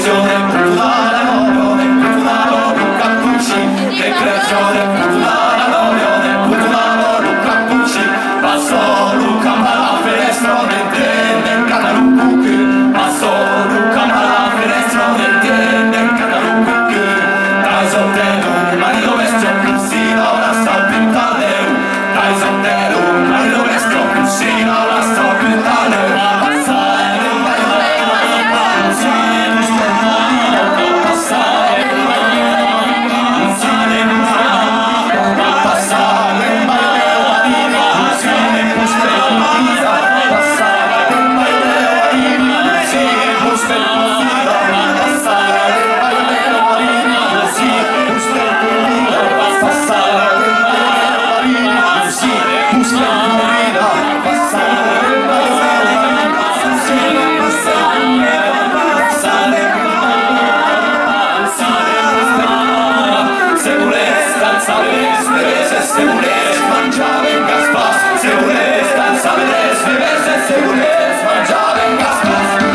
creazione, culturale, Luca Pucci, che creazione, culturale, Luca Pucci, passo Luca alla finestra del canale Cucù, passo Luca alla finestra del canale Cucù, dai sotteno, ma lo vesto così, ora sta pintando, dai sotteno, ma lo vesto così, ora sta pintando. Se volés mangiare in gaspas, se volés danzare les diverse, se volés mangiare in gaspas.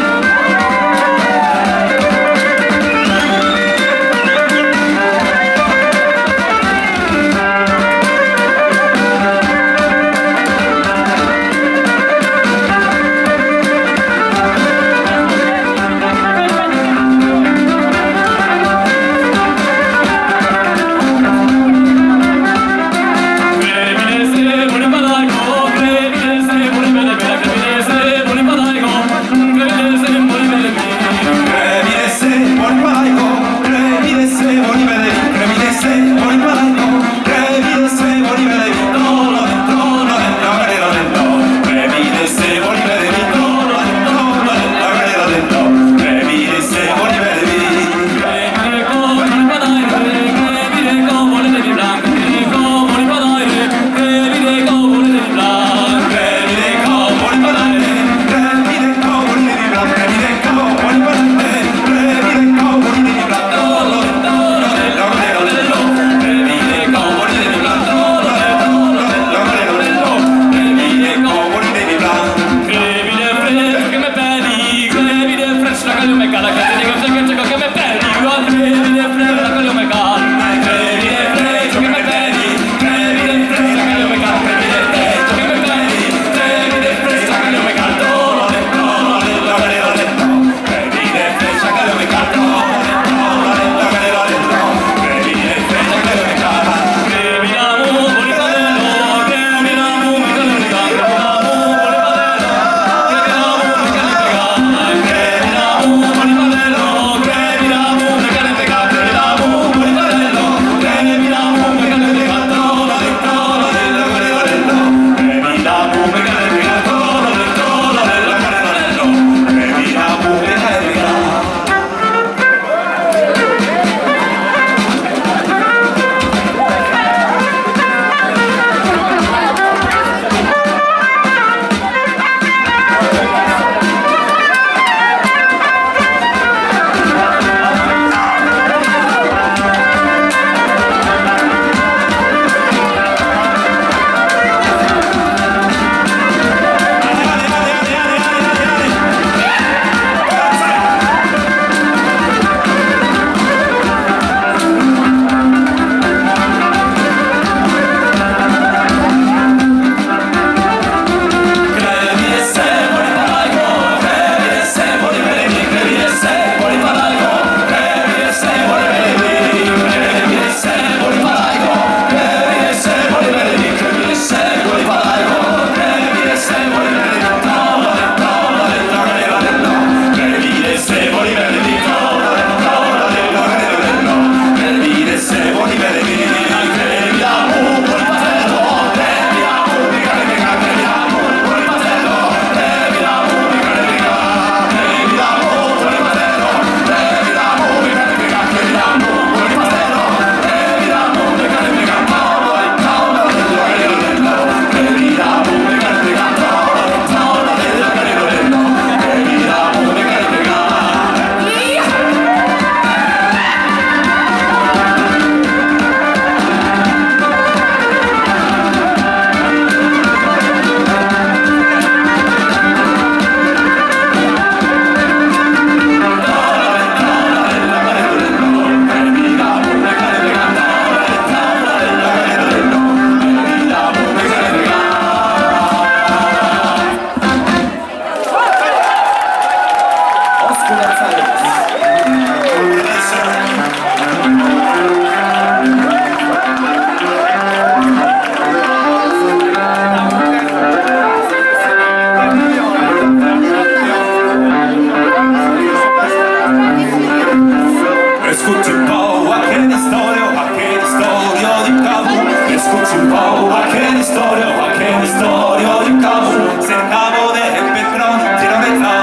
qualche storia di cavo, se cavo de petroni, tirame tra,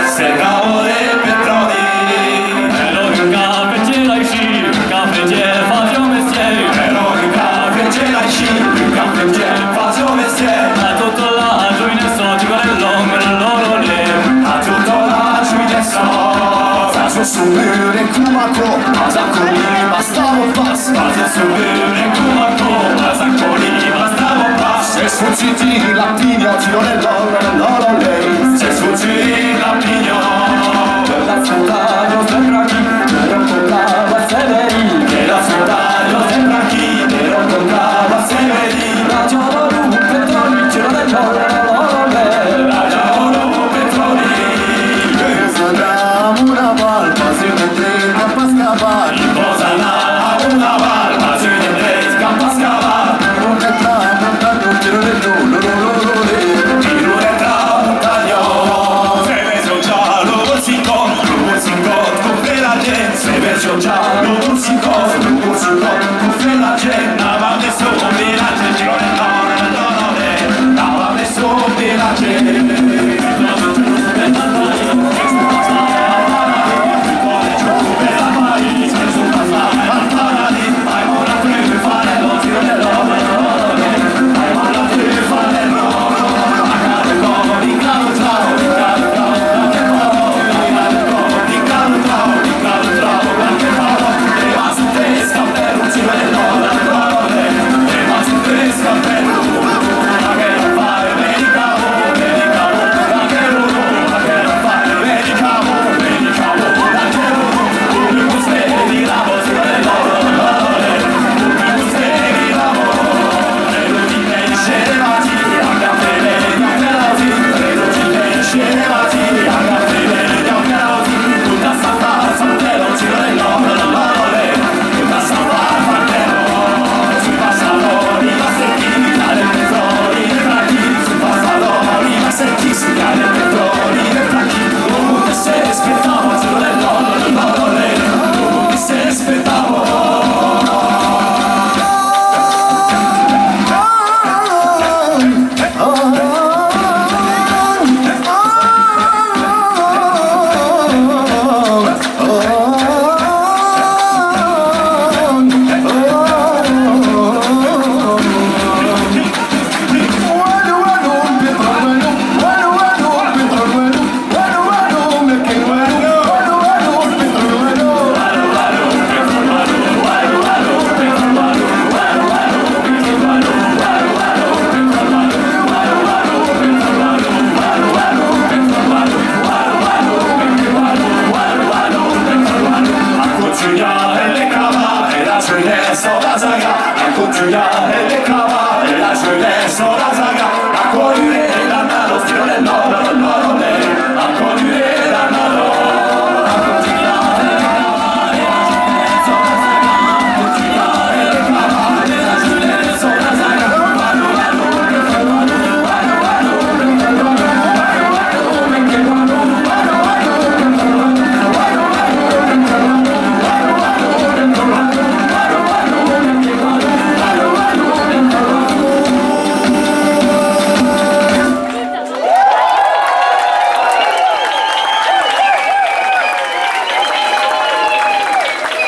se cavo de petroni. Hello, cafe ce l'hai și, cafe ce faci o mestiere. Però il caffè ce l'hai sci, il caffè ce faccio un mestiere. A tutto la giuine so, ti guarda l'ombre, loro le. A tutto la giuria so, faccio subire il cumaco, ma zaccoli bastavo pass. Faccio subire il cumaco, ma zaccoli bastavo pass. Se sfuggiti l'appigno, tiro nell'oro lei. Se sfuggiti l'appigno, per la soldano sembra chi, però toccava severi. Per la soldano sembra chi, però toccava severi. Ragiolo un petroli, giro nell'oro le. Ragiolo petroli. Una barca si mentre a scavar, Posala una barca, si vede scappa a scavare. non è tramontano, tiro nel Tiro nel tramontaglio, se vedo già lo musico, cuffia la gente. Se vedo già lo musico, cuffia la gente. Nava messo la gente, tiro nell'oro, nava messo la gente. La